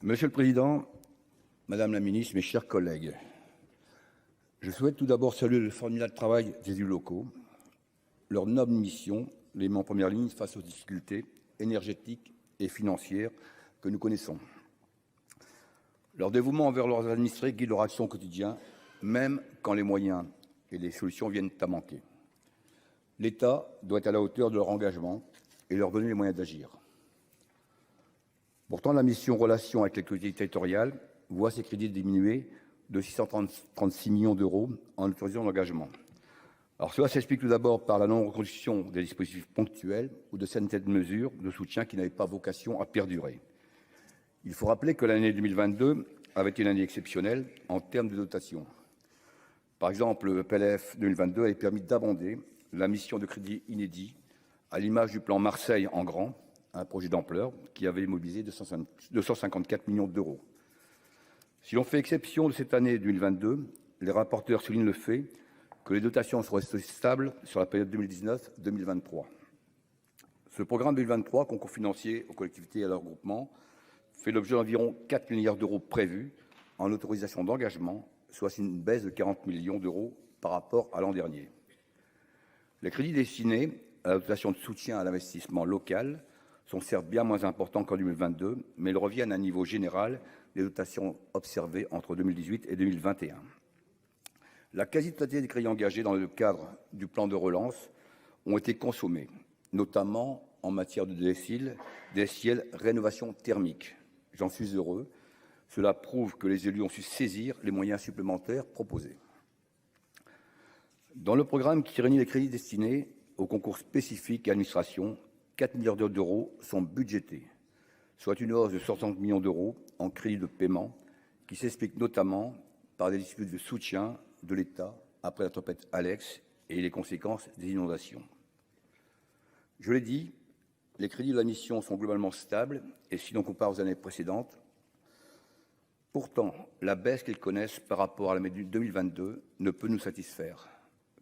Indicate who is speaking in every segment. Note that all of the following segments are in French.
Speaker 1: Monsieur le président, madame la ministre, mes chers collègues, je souhaite tout d'abord saluer le formidable travail des élus locaux. Leur noble mission les met en première ligne face aux difficultés énergétiques et financières que nous connaissons. Leur dévouement envers leurs administrés guide leur action au quotidien, même quand les moyens et les solutions viennent à manquer. L'État doit être à la hauteur de leur engagement et leur donner les moyens d'agir. Pourtant, la mission Relations avec les collectivités territoriales voit ses crédits diminuer de 636 millions d'euros en autorisant l'engagement. Alors cela s'explique tout d'abord par la non-reconduction des dispositifs ponctuels ou de certaines mesures de soutien qui n'avaient pas vocation à perdurer. Il faut rappeler que l'année 2022 avait été une année exceptionnelle en termes de dotation. Par exemple, le PLF 2022 avait permis d'abonder la mission de crédit inédit, à l'image du plan Marseille en grand, un projet d'ampleur qui avait mobilisé 254 millions d'euros. Si l'on fait exception de cette année 2022, les rapporteurs soulignent le fait que les dotations sont restées stables sur la période 2019-2023. Ce programme 2023, concours financier aux collectivités et à leurs groupements, fait l'objet d'environ 4 milliards d'euros prévus en autorisation d'engagement, soit une baisse de 40 millions d'euros par rapport à l'an dernier. Les crédits destinés à la dotation de soutien à l'investissement local sont certes bien moins importants qu'en 2022, mais ils reviennent à un niveau général des dotations observées entre 2018 et 2021. La quasi-totalité des crédits engagés dans le cadre du plan de relance ont été consommés, notamment en matière de DSIL, rénovation thermique. J'en suis heureux. Cela prouve que les élus ont su saisir les moyens supplémentaires proposés. Dans le programme qui réunit les crédits destinés aux concours spécifiques et administration, 4 milliards d'euros sont budgétés, soit une hausse de 60 millions d'euros en crédits de paiement qui s'explique notamment par des dispositifs de soutien de l'État après la tempête Alex et les conséquences des inondations. Je l'ai dit, les crédits de la mission sont globalement stables et si l'on compare aux années précédentes, pourtant la baisse qu'ils connaissent par rapport à l'année 2022 ne peut nous satisfaire,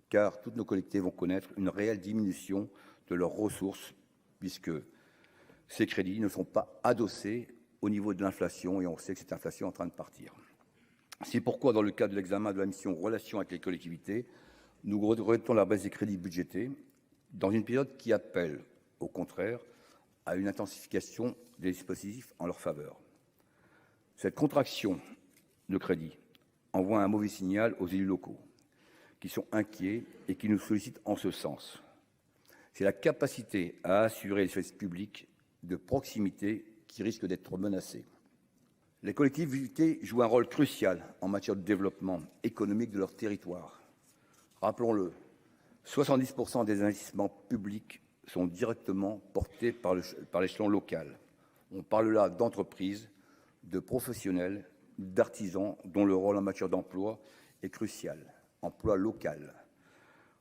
Speaker 1: car toutes nos collectivités vont connaître une réelle diminution de leurs ressources puisque ces crédits ne sont pas adossés au niveau de l'inflation et on sait que cette inflation est en train de partir. C'est pourquoi, dans le cadre de l'examen de la mission Relations avec les collectivités, nous regrettons la baisse des crédits budgétés dans une période qui appelle, au contraire, à une intensification des dispositifs en leur faveur. Cette contraction de crédits envoie un mauvais signal aux élus locaux, qui sont inquiets et qui nous sollicitent en ce sens. C'est la capacité à assurer les services publics de proximité qui risque d'être menacée. Les collectivités jouent un rôle crucial en matière de développement économique de leur territoire. Rappelons-le, 70% des investissements publics sont directement portés par l'échelon local. On parle là d'entreprises, de professionnels, d'artisans dont le rôle en matière d'emploi est crucial. Emploi local.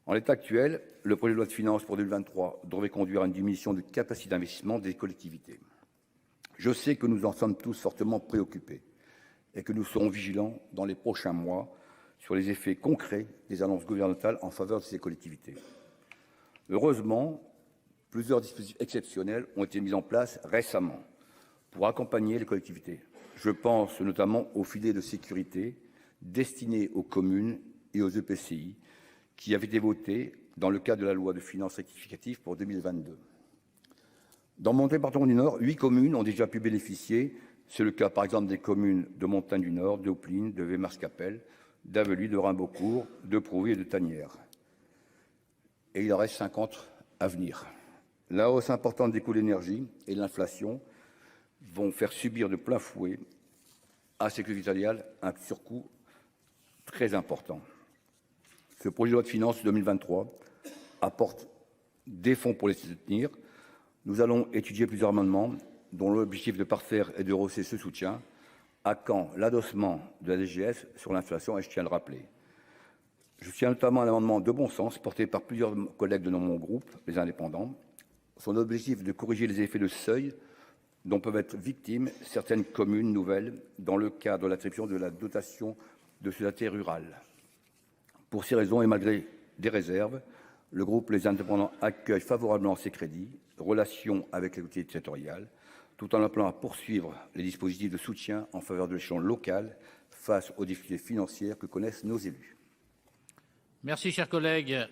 Speaker 1: En l'état actuel, le projet de loi de finances pour 2023 devrait conduire à une diminution de capacité d'investissement des collectivités. Je sais que nous en sommes tous fortement préoccupés et que nous serons vigilants dans les prochains mois sur les effets concrets des annonces gouvernementales en faveur de ces collectivités. Heureusement, plusieurs dispositifs exceptionnels ont été mis en place récemment pour accompagner les collectivités. Je pense notamment au filet de sécurité destiné aux communes et aux EPCI qui avaient été votés dans le cadre de la loi de finances rectificative pour 2022. Dans mon département du Nord, 8 communes ont déjà pu bénéficier. C'est le cas par exemple des communes de Montagne du Nord, de Houplines, de Weymars-Capelle, d'Avely, de Rimbaudcourt, de Prouvé et de Tanières. Et il en reste 50 à venir. La hausse importante des coûts de l'énergie et de l'inflation vont faire subir de plein fouet à ces collectivités territoriales un surcoût très important. Ce projet de loi de finances 2023 apporte des fonds pour les soutenir. Nous allons étudier plusieurs amendements dont l'objectif de parfaire est de rehausser ce soutien. À quand l'adossement de la DGF sur l'inflation, et je tiens à le rappeler. Je tiens notamment à l'amendement de bon sens porté par plusieurs collègues de mon groupe, les indépendants. Son objectif est de corriger les effets de seuil dont peuvent être victimes certaines communes nouvelles dans le cadre de l'attribution de la dotation de solidarité rurale. Pour ces raisons et malgré des réserves, le groupe Les Indépendants accueille favorablement ces crédits, relations avec les collectivités territoriales, tout en appelant à poursuivre les dispositifs de soutien en faveur de l'échelon local face aux difficultés financières que connaissent nos élus.
Speaker 2: Merci, cher collègue.